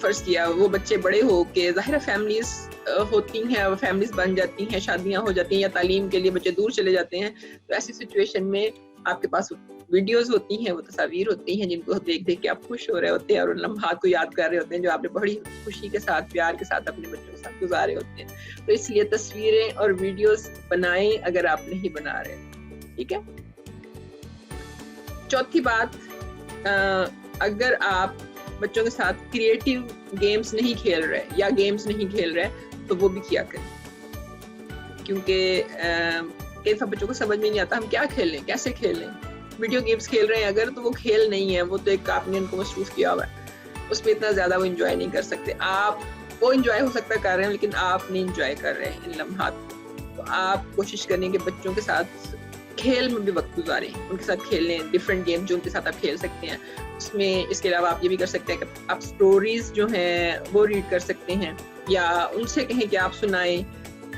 فرض کیا وہ بچے بڑے ہو کے ظاہر فیملیز ہوتی ہیں، فیملیز بن جاتی ہیں، شادیاں ہو جاتی ہیں یا تعلیم کے لیے بچے دور چلے جاتے ہیں، تو ایسی سچویشن میں آپ کے پاس ویڈیوز ہوتی ہیں، وہ تصاویر ہوتی ہیں جن کو دیکھ دیکھ کے آپ خوش ہو رہے ہوتے ہیں اور ان لمحات کو یاد کر رہے ہوتے ہیں جو آپ نے بڑی خوشی کے ساتھ پیار کے ساتھ اپنے بچوں کے ساتھ گزارے ہوتے ہیں. تو اس لیے تصویریں اور ویڈیوز بنائیں اگر آپ نہیں بنا رہے. ٹھیک ہے. چوتھی بات، اگر آپ بچوں کے ساتھ کریٹیو گیمز نہیں کھیل رہے یا گیمز نہیں کھیل رہے تو وہ بھی کیا کریں، کیونکہ کئی دفعہ بچوں کو سمجھ میں نہیں آتا ہم کیا کھیلیں، کیسے کھیلیں. ویڈیو گیمز کھیل رہے ہیں اگر تو وہ کھیل نہیں ہے، وہ تو ایک آپ نے ان کو مصروف کیا ہوا ہے، اس میں اتنا زیادہ وہ انجوائے نہیں کر سکتے. آپ وہ انجوائے ہو سکتا ہے کر رہے ہیں لیکن آپ نہیں انجوائے کر رہے ہیں ان لمحات کو. تو آپ کوشش کریں کہ بچوں کے ساتھ کھیل میں بھی وقت گزاریں، ان کے ساتھ کھیلیں، ڈفرینٹ گیم جو ان کے ساتھ آپ کھیل سکتے ہیں. اس میں اس کے علاوہ آپ یہ بھی کر سکتے ہیں کہ آپ سٹوریز جو ہیں وہ ریڈ کر سکتے ہیں یا ان سے کہیں کہ آپ سنائیں،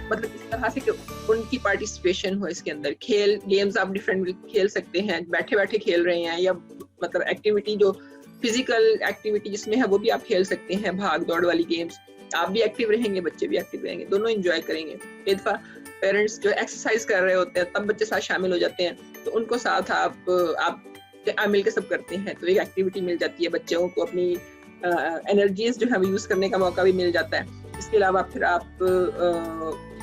مطلب اس طرح سے کہ ان کی پارٹیسپیشن ہو اس کے اندر. کھیل گیمز آپ ڈفرینٹ کھیل سکتے ہیں، بیٹھے بیٹھے کھیل رہے ہیں یا مطلب ایکٹیویٹی جو فزیکل ایکٹیویٹی جس میں ہے وہ بھی آپ کھیل سکتے ہیں، بھاگ دوڑ والی گیمز. آپ بھی ایکٹیو رہیں گے، بچے بھی ایکٹیو رہیں گے، دونوں انجوائے کریں گے. ایک دفعہ پیرنٹس جو ایکسرسائز کر رہے ہوتے ہیں تب بچے ساتھ شامل ہو جاتے ہیں تو ان کو ساتھ آپ مل کے سب کرتے ہیں تو ایک ایکٹیویٹی مل جاتی ہے، بچوں کو اپنی انرجیز جو ہے وہ یوز کرنے کا موقع بھی مل جاتا ہے. اس کے علاوہ پھر آپ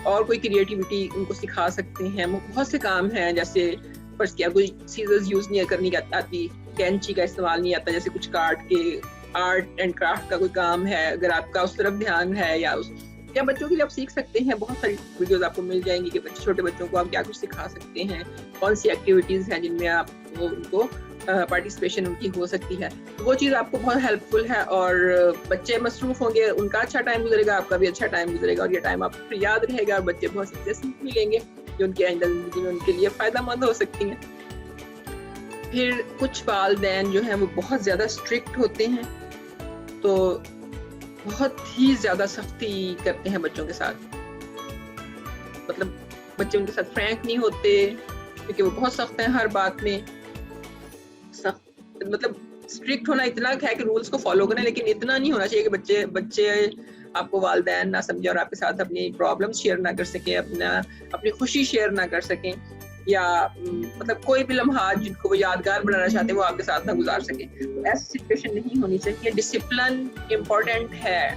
اور کوئی کریٹیوٹی ان کو سکھا سکتے ہیں. بہت سے کام ہیں، جیسے فرض کیا کوئی سیزرز یوز نہیں کرنی آتی، کینچی کا استعمال نہیں آتا، جیسے کچھ کاٹ کے آرٹ اینڈ کرافٹ کا کوئی کام ہے، اگر آپ کا اس طرف دھیان ہے یا بچوں کے لیے آپ سیکھ سکتے ہیں. بہت ساری ویڈیوز آپ کو مل جائیں گی کہ چھوٹے بچوں کو آپ کیا کچھ سکھا سکتے ہیں، کون سی ایکٹیویٹیز ہیں جن میں آپ ان کو پارٹیسپیشن ان کی ہو سکتی ہے. وہ چیز آپ کو بہت ہیلپ فل ہے اور بچے مصروف ہوں گے، ان کا اچھا ٹائم گزرے گا، آپ کا بھی اچھا ٹائم گزرے گا اور یہ ٹائم آپ کو یاد رہے گا اور بچے بہت سی چیزیں سیکھ بھی لیں گے جو ان کی آئندہ زندگی میں ان کے لیے فائدہ مند ہو سکتی ہیں. پھر کچھ والدین جو ہیں وہ بہت زیادہ اسٹرکٹ ہوتے ہیں تو بہت ہی زیادہ سختی کرتے ہیں بچوں کے ساتھ، مطلب بچے ان کے ساتھ فرینک نہیں ہوتے کیونکہ وہ بہت سخت ہیں ہر بات میں. سخت مطلب اسٹرکٹ ہونا اتنا ہے کہ رولز کو فالو کریں، لیکن اتنا نہیں ہونا چاہیے کہ بچے آپ کو والدین نہ سمجھیں اور آپ کے ساتھ اپنی پرابلمز شیئر نہ کر سکیں، اپنی خوشی شیئر نہ کر سکیں یا مطلب کوئی بھی لمحات جن کو وہ یادگار بنانا چاہتے ہیں وہ آپ کے ساتھ نہ گزار سکیں. ایسی سچویشن نہیں ہونی چاہیے. ڈسپلن امپورٹنٹ ہے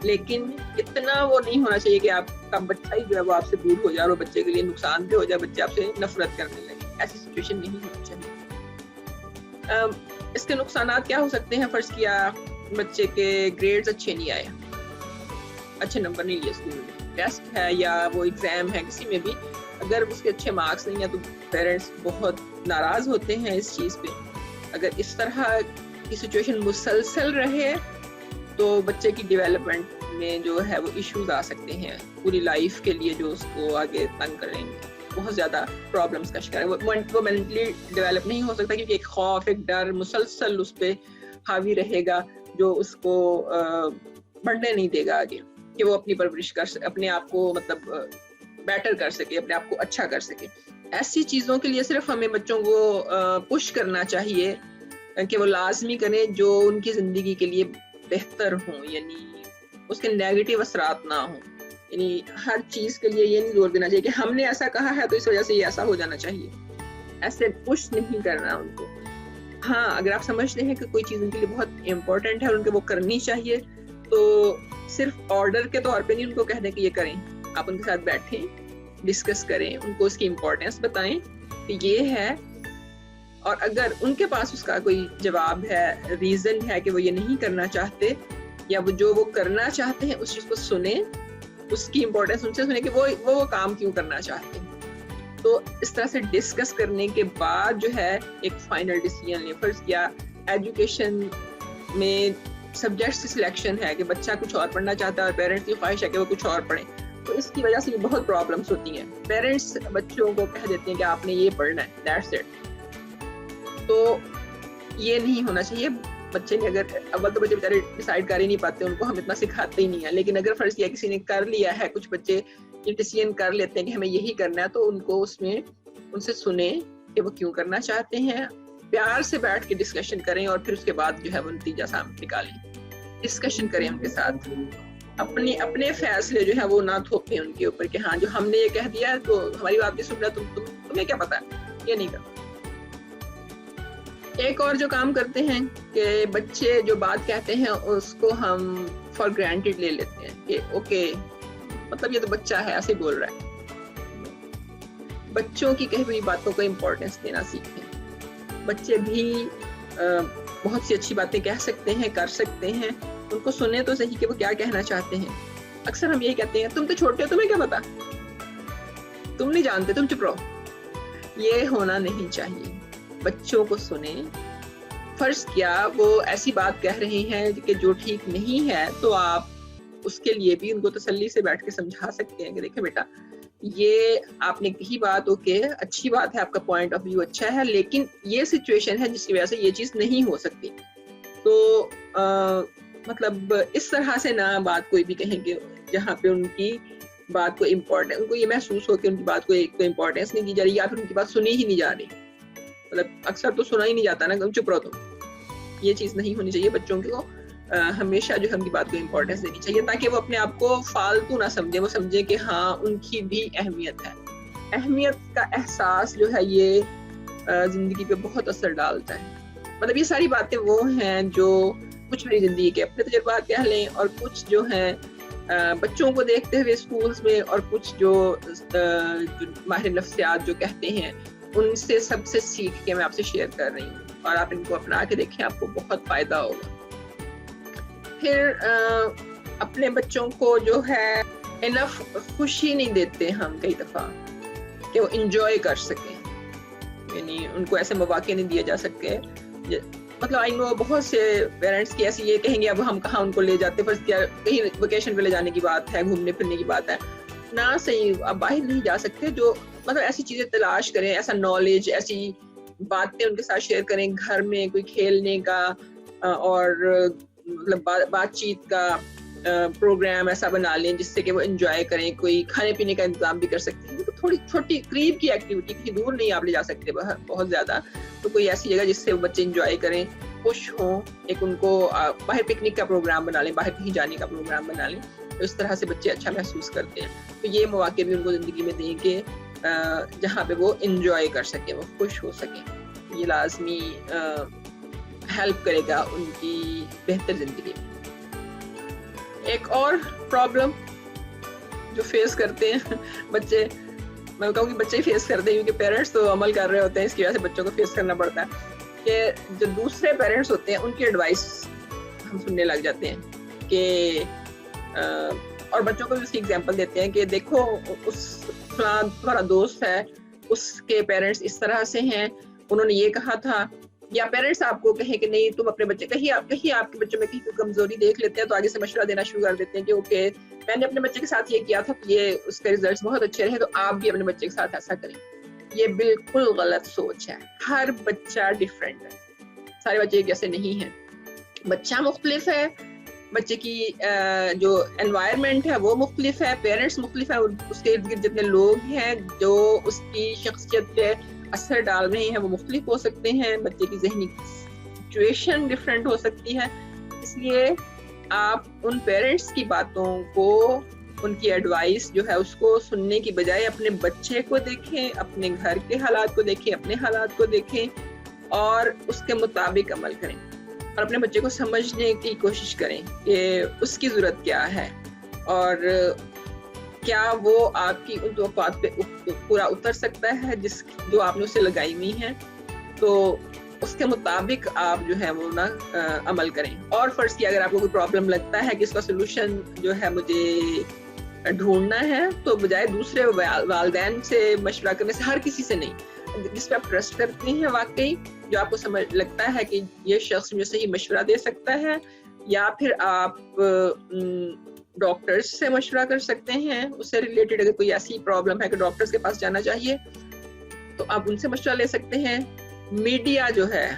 لیکن اتنا وہ نہیں ہونا چاہیے کہ آپ کا بچہ ہی جو ہے وہ آپ سے دور ہو جائے اور بچے کے لیے نقصان دہ ہو جائے، بچے آپ سے نفرت کرنے لگے. ایسی سچویشن نہیں ہونی چاہیے. اس کے نقصانات کیا ہو سکتے ہیں؟ فرض کیا بچے کے گریڈز اچھے نہیں آئے، اچھے نمبر نہیں لیے اسکول میں، ٹیسٹ ہے یا وہ ایگزام ہے کسی میں بھی، اگر اس کے اچھے مارکس نہیں ہیں تو پیرنٹس بہت ناراض ہوتے ہیں اس چیز پہ. اگر اس طرح کی سچویشن مسلسل رہے تو بچے کی ڈیولپمنٹ میں جو ہے وہ ایشوز آ سکتے ہیں پوری لائف کے لیے جو اس کو آگے تنگ کریں گے. بہت زیادہ پرابلمس کا شکار ہے، وہ مینٹلی ڈیولپ نہیں ہو سکتا کیونکہ ایک خوف، ایک ڈر مسلسل اس پہ حاوی رہے گا جو اس کو بڑھنے نہیں دے گا آگے کہ وہ اپنی پرورش اپنے آپ کو مطلب بیٹر کر سکے، اپنے آپ کو اچھا کر سکے. ایسی چیزوں کے لیے صرف ہمیں بچوں کو پش کرنا چاہیے کہ وہ لازمی کریں جو ان کی زندگی کے لیے بہتر ہوں، یعنی اس کے نیگیٹو اثرات نہ ہوں. یعنی ہر چیز کے لیے یہ نہیں زور دینا چاہیے کہ ہم نے ایسا کہا ہے تو اس وجہ سے یہ ایسا ہو جانا چاہیے. ایسے پش نہیں کرنا ان کو. ہاں اگر آپ سمجھتے ہیں کہ کوئی چیز ان کے لیے بہت امپورٹنٹ ہے اور ان کو وہ کرنی چاہیے تو صرف آرڈر کے طور پہ نہیں ان کو کہہ دیں کہ یہ کریں. آپ ان کے ساتھ بیٹھیں، ڈسکس کریں، ان کو اس کی امپورٹینس بتائیں کہ یہ ہے، اور اگر ان کے پاس اس کا کوئی جواب ہے، ریزن ہے کہ وہ یہ نہیں کرنا چاہتے یا وہ جو وہ کرنا چاہتے ہیں اس چیز کو سنیں، اس کی امپورٹینس ان سے سنیں کہ وہ کام کیوں کرنا چاہتے ہیں. تو اس طرح سے ڈسکس کرنے کے بعد جو ہے ایک فائنل ڈیسیژن لیں. فرض کیا ایجوکیشن میں سبجیکٹس کی سلیکشن ہے کہ بچہ کچھ اور پڑھنا چاہتا ہے اور پیرنٹس کی خواہش ہے کہ وہ کچھ اور پڑھیں، تو اس کی وجہ سے یہ بہت پرابلمس ہوتی ہیں. پیرنٹس بچوں کو کہہ دیتے ہیں کہ آپ نے یہ پڑھنا ہے، دیٹس اٹ. تو یہ نہیں ہونا چاہیے. بچے نے اگر اول تو بچے بیچارے ڈیسائیڈ کر ہی نہیں پاتے، ان کو ہم اتنا سکھاتے ہی نہیں ہیں، لیکن اگر فرض کیا کسی نے کر لیا ہے، کچھ بچے یہ ڈیسیژن کر لیتے ہیں کہ ہمیں یہی کرنا ہے، تو ان کو اس میں ان سے سنیں کہ وہ کیوں کرنا چاہتے ہیں، پیار سے بیٹھ کے ڈسکشن کریں اور پھر اس کے بعد جو ہے وہ نتیجہ سامنے نکالیں. ڈسکشن کریں ان کے ساتھ, اپنے فیصلے جو ہے وہ نہ تھوپیں ان کے اوپر کہ ہاں جو ہم نے یہ کہہ دیا تو ہماری بات نہیں سن رہا, تمہیں کیا پتا ہے, یہ نہیں کرتا. ایک اور جو کام کرتے ہیں کہ بچے جو بات کہتے ہیں اس کو ہم فار گرانٹیڈ لے لیتے ہیں کہ اوکے مطلب یہ تو بچہ ہے ایسے بول رہا ہے. بچوں کی کہی ہوئی باتوں کو امپورٹینس دینا سیکھیں. بچے بھی بہت سی اچھی باتیں کہہ سکتے ہیں, کر سکتے ہیں, ان کو سنیں تو صحیح کہ وہ کیا کہنا چاہتے ہیں. اکثر ہم یہی کہتے ہیں تم تو چھوٹے ہو, تمہیں کیا پتا, تم نہیں جانتے, تم چپ رہو. یہ ہونا نہیں چاہیے. بچوں کو سنیں. فرض کیا وہ ایسی بات کہہ رہے ہیں کہ جو ٹھیک نہیں ہے, تو آپ اس کے لیے بھی ان کو تسلی سے بیٹھ کے سمجھا سکتے ہیں کہ دیکھیں بیٹا یہ آپ نے کہی بات اوکے اچھی بات ہے, آپ کا پوائنٹ آف ویو اچھا ہے, لیکن یہ سچویشن ہے جس کی وجہ سے یہ چیز نہیں ہو سکتی. تو مطلب اس طرح سے نہ بات کوئی بھی کہیں گے جہاں پہ ان کی بات کو امپورٹنس, ان کو یہ محسوس ہو کہ ان کی بات کو ایک تو امپورٹینس نہیں دی جا رہی یا پھر ان کی بات سنی ہی نہیں جا رہی. مطلب اکثر تو سنا ہی نہیں جاتا نا, چپ رہو تم. یہ چیز نہیں ہونی چاہیے. بچوں کو ہمیشہ جو ہے ان کی بات کو امپورٹینس دینی چاہیے تاکہ وہ اپنے آپ کو فالتو نہ سمجھیں, وہ سمجھیں کہ ہاں ان کی بھی اہمیت ہے. اہمیت کا احساس جو ہے یہ زندگی پہ بہت اثر ڈالتا ہے. مطلب یہ ساری باتیں وہ ہیں جو کچھ میری زندگی کے اپنے تجربات کہہ لیں, اور کچھ جو ہیں بچوں کو دیکھتے ہوئے اسکولز میں, اور کچھ جو ماہر نفسیات جو کہتے ہیں ان سے سب سے سیکھ کے میں آپ سے شیئر کر رہی ہوں, اور آپ ان کو اپنا کے دیکھیں, آپ کو بہت فائدہ ہوگا. پھر اپنے بچوں کو جو ہے انف خوشی نہیں دیتے ہم کئی دفعہ کہ وہ انجوائے کر سکیں, یعنی ان کو ایسے مواقع نہیں دیے جا سکتے. مطلب آئی نو بہت سے پیرنٹس کی ایسی یہ کہیں گے اب ہم کہاں ان کو لے جاتے, فرض کیا کہیں ویکیشن پہ لے جانے کی بات ہے, گھومنے پھرنے کی بات ہے, نہ صحیح اب باہر نہیں جا سکتے. جو مطلب ایسی چیزیں تلاش کریں, ایسا نالج, ایسی باتیں ان کے ساتھ شیئر کریں گھر میں, کوئی کھیلنے کا اور مطلب بات چیت کا پروگرام ایسا بنا لیں جس سے کہ وہ انجوائے کریں. کوئی کھانے پینے کا انتظام بھی کر سکتے ہیں, تو تھوڑی چھوٹی قریب کی ایکٹیویٹی, کہیں دور نہیں آپ لے جا سکتے باہر بہت زیادہ, تو کوئی ایسی جگہ جس سے وہ بچے انجوائے کریں, خوش ہوں. ایک ان کو باہر پکنک کا پروگرام بنا لیں, باہر کہیں جانے کا پروگرام بنا لیں, تو اس طرح سے بچے اچھا محسوس کرتے ہیں. تو یہ مواقع بھی ان کو زندگی میں دیں کہ جہاں پہ وہ انجوائے کر سکیں, وہ خوش ہو سکیں. یہ لازمی ہیلپ کرے گا ان کی بہتر زندگی میں. ایک اور پرابلم جو فیس کرتے ہیں بچے, میں کہوں کہ بچے ہی فیس کرتے ہیں کیونکہ پیرنٹس تو عمل کر رہے ہوتے ہیں, اس کی وجہ سے بچوں کو فیس کرنا پڑتا ہے, کہ جو دوسرے پیرنٹس ہوتے ہیں ان کی ایڈوائس ہم سننے لگ جاتے ہیں کہ اور بچوں کو بھی اس کی ایگزامپل دیتے ہیں کہ دیکھو اس تمہارا دوست ہے, اس کے پیرنٹس اس طرح سے ہیں, انہوں نے یہ کہا تھا. یا پیرنٹس آپ کو کہیں کہ نہیں تم اپنے بچے, کہیں آپ کے بچوں میں کہیں کوئی کمزوری دیکھ لیتے ہیں تو آگے سے مشورہ دینا شروع کر دیتے ہیں کہ اوکے میں نے اپنے بچے کے ساتھ یہ کیا تھا, یہ اس کے ریزلٹس بہت اچھے رہے, تو آپ بھی اپنے بچے کے ساتھ ایسا کریں. یہ بالکل غلط سوچ ہے. ہر بچہ ڈفرینٹ ہے, سارے بچے ایک جیسے نہیں ہیں. بچہ مختلف ہے, بچے کی جو انوائرمنٹ ہے وہ مختلف ہے, پیرنٹس مختلف ہے, اس کے ارد گرد جتنے لوگ ہیں جو اس کی شخصیت پہ اثر ڈال رہے ہیں وہ مختلف ہو سکتے ہیں. بچے کی ذہنی سچویشن ڈفرینٹ ہو سکتی ہے. اس لیے آپ ان پیرنٹس کی باتوں کو, ان کی ایڈوائس جو ہے اس کو سننے کی بجائے اپنے بچے کو دیکھیں, اپنے گھر کے حالات کو دیکھیں, اپنے حالات کو دیکھیں اور اس کے مطابق عمل کریں, اور اپنے بچے کو سمجھنے کی کوشش کریں کہ اس کی ضرورت کیا ہے اور کیا وہ آپ کی ان توقعات پہ پورا اتر سکتا ہے جو آپ نے اسے لگائی ہوئی ہیں. تو اس کے مطابق آپ جو ہے وہ نا عمل کریں. اور فرض کیا اگر آپ کو کوئی پرابلم لگتا ہے کہ اس کا سلوشن جو ہے مجھے ڈھونڈنا ہے, تو بجائے دوسرے والدین سے مشورہ کرنے سے, ہر کسی سے نہیں, جس پہ آپ ٹرسٹ کرتے ہیں واقعی, جو آپ کو سمجھ لگتا ہے کہ یہ شخص مجھے صحیح مشورہ دے سکتا ہے, یا پھر آپ ڈاکٹرز سے مشورہ کر سکتے ہیں اس سے ریلیٹڈ. اگر کوئی ایسی پرابلم ہے کہ ڈاکٹرز کے پاس جانا چاہیے تو آپ ان سے مشورہ لے سکتے ہیں. میڈیا جو ہے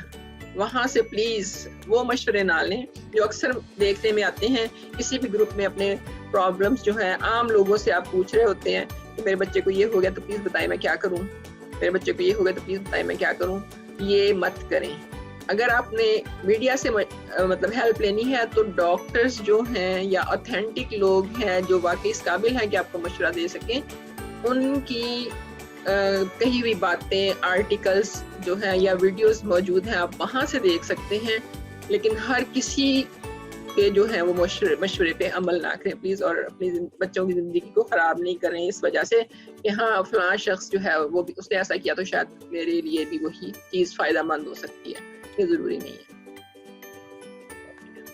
وہاں سے پلیز وہ مشورے نہ لیں جو اکثر دیکھنے میں آتے ہیں. کسی بھی گروپ میں اپنے پرابلمس جو ہیں عام لوگوں سے آپ پوچھ رہے ہوتے ہیں کہ میرے بچے کو یہ ہو گیا تو پلیز بتائیں میں کیا کروں, میرے بچے کو یہ ہو گیا تو پلیز بتائیں میں کیا کروں. یہ مت کریں. اگر آپ نے میڈیا سے مطلب ہیلپ لینی ہے تو ڈاکٹرز جو ہیں یا اوتھینٹک لوگ ہیں جو واقعی اس قابل ہیں کہ آپ کو مشورہ دے سکیں، ان کی کہی ہوئی باتیں، آرٹیکلز جو ہیں یا ویڈیوز موجود ہیں، آپ وہاں سے دیکھ سکتے ہیں. لیکن ہر کسی کے جو ہے وہ مشورے پہ عمل نہ کریں پلیز، اور اپنی بچوں کی زندگی کو خراب نہیں کریں اس وجہ سے کہ ہاں فلاں شخص جو ہے وہ بھی اس نے ایسا کیا تو شاید میرے لیے بھی وہی چیز فائدہ مند ہو سکتی ہے. یہ ضروری نہیں ہے.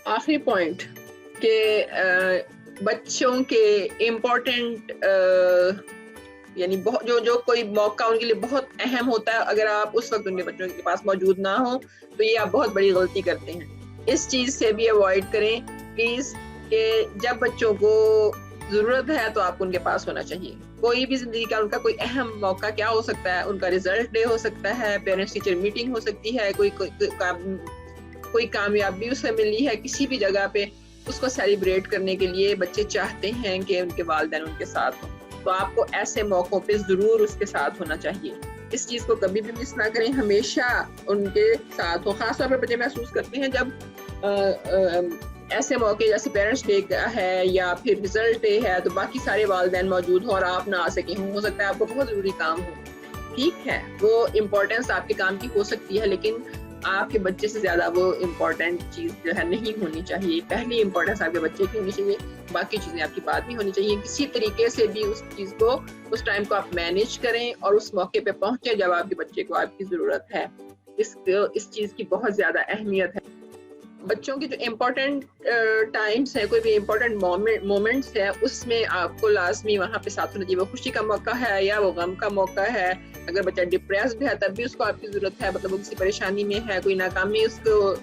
آخری پوائنٹ کہ بچوں کے امپورٹنٹ یعنی جو کوئی موقع ان کے لیے بہت اہم ہوتا ہے، اگر آپ اس وقت ان کے بچوں کے پاس موجود نہ ہوں تو یہ آپ بہت بڑی غلطی کرتے ہیں. اس چیز سے بھی اوائڈ کریں پلیز کہ جب بچوں کو ضرورت ہے تو آپ کو ان کے پاس ہونا چاہیے. کوئی بھی زندگی کا ان کا کوئی اہم موقع کیا ہو سکتا ہے، ان کا ریزلٹ ڈے ہو سکتا ہے، پیرنٹس ٹیچر میٹنگ ہو سکتی ہے، کوئی کامیابی اسے ملی ہے کسی بھی جگہ پہ، اس کو سیلیبریٹ کرنے کے لیے بچے چاہتے ہیں کہ ان کے والدین ان کے ساتھ ہوں. تو آپ کو ایسے موقعوں پہ ضرور اس کے ساتھ ہونا چاہیے. اس چیز کو کبھی بھی مس نہ کریں، ہمیشہ ان کے ساتھ ہو. خاص طور پر بچے محسوس کرتے ہیں جب ایسے موقع جیسے پیرنٹس ڈے ہے یا پھر ریزلٹ ڈے ہے تو باقی سارے والدین موجود ہوں اور آپ نہ آ سکیں ہوں. ہو سکتا ہے آپ کو بہت ضروری کام ہو، ٹھیک ہے، وہ امپورٹینس آپ کے کام کی ہو سکتی ہے، لیکن آپ کے بچے سے زیادہ وہ امپورٹنٹ چیز جو ہے نہیں ہونی چاہیے. پہلی امپورٹنس آپ کے بچے کی ہونی چاہیے، باقی چیزیں آپ کی بات نہیں ہونی چاہیے. کسی طریقے سے بھی اس چیز کو، اس ٹائم کو آپ مینیج کریں اور اس موقع پہ پہنچیں جب آپ کے بچے کو آپ کی ضرورت ہے. اس چیز کی بہت زیادہ اہمیت ہے. بچوں کے جو امپورٹنٹ ٹائمس ہیں، کوئی بھی امپورٹنٹ مومنٹس ہے، اس میں آپ کو لازمی وہاں پہ ساتھ ہونا چاہیے. وہ خوشی کا موقع ہے یا وہ غم کا موقع ہے، اگر بچہ ڈپریسڈ ہے تب بھی اس کو آپ کی ضرورت ہے، مطلب وہ کسی پریشانی میں ہے، کوئی ناکامی اس کو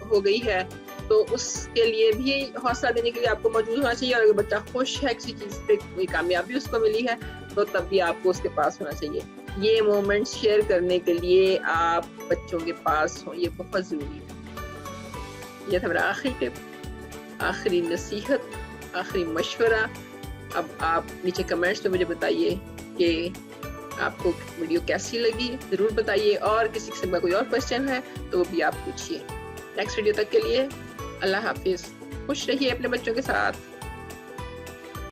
ہو گئی ہے تو اس کے لیے بھی حوصلہ دینے کے لیے آپ کو موجود ہونا چاہیے. اور اگر بچہ خوش ہے کسی چیز پہ، کوئی کامیابی اس کو ملی ہے تو تب بھی آپ کو اس کے پاس ہونا چاہیے. یہ مومنٹس شیئر کرنے کے لیے آپ بچوں کے پاس ہوں، یہ بہت ضروری ہے. یہ تھا میرا آخری ٹپ، آخری نصیحت، آخری مشورہ. اب آپ نیچے کمنٹس میں مجھے بتائیے کہ آپ کو ویڈیو کیسی لگی، ضرور بتائیے. اور کسی قسم کا کوئی اور کوشچن ہے تو وہ بھی آپ پوچھیے. نیکسٹ ویڈیو تک کے لیے اللہ حافظ. خوش رہیے اپنے بچوں کے ساتھ.